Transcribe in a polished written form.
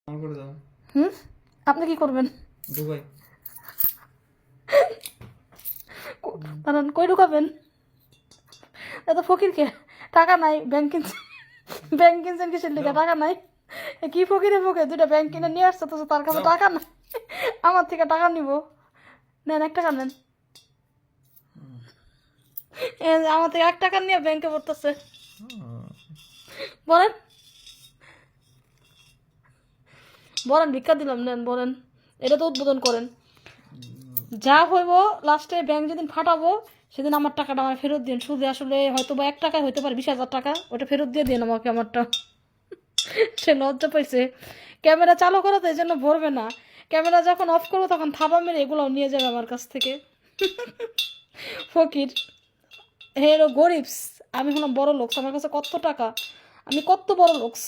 আমার করে দাও। আপনি কি করবেন? দুবাই। দাঁড়ান, কই ঢুকাবেন? এত ফকিরকে টাকা নাই, ব্যাংক কিনছেন, ব্যাংক কিনছেন কিসের লিগে? টাকা নাই। কি ফকিরে ফকে দুইটা ব্যাংক কিনে নিয়ে আসছে, তো তার কাছে টাকা নাই, আমার থেকে টাকা নিব? নেন 1 টাকা নেন। আমার থেকে 1 টাকা নিয়ে ব্যাংকে পড়তেছে। বলেন বলেন, ভিক্ষা দিলাম, নেন বলেন। এটা তো উদ্বোধন করেন। যা হইব লাস্টে ব্যাংক যেদিন ফাটাবো সেদিন আমার টাকাটা আমার ফেরত দিন। সুদে আসলে হয়তো বা 1 টাকায় হইতে পারে 20,000 টাকা, ওটা ফেরত দিয়ে দিন আমাকে আমারটা। সে লজ্জা পাইছে। ক্যামেরা চালু করো তো এই জন্য ভরবে না, ক্যামেরা যখন অফ করবো তখন থাবা মেরে এগুলোও নিয়ে যাবে আমার কাছ থেকে। ফকির হেরো গরিবস, আমি হলাম বড় লোকস, আমার কাছে কত টাকা, আমি কত বড় লোকস।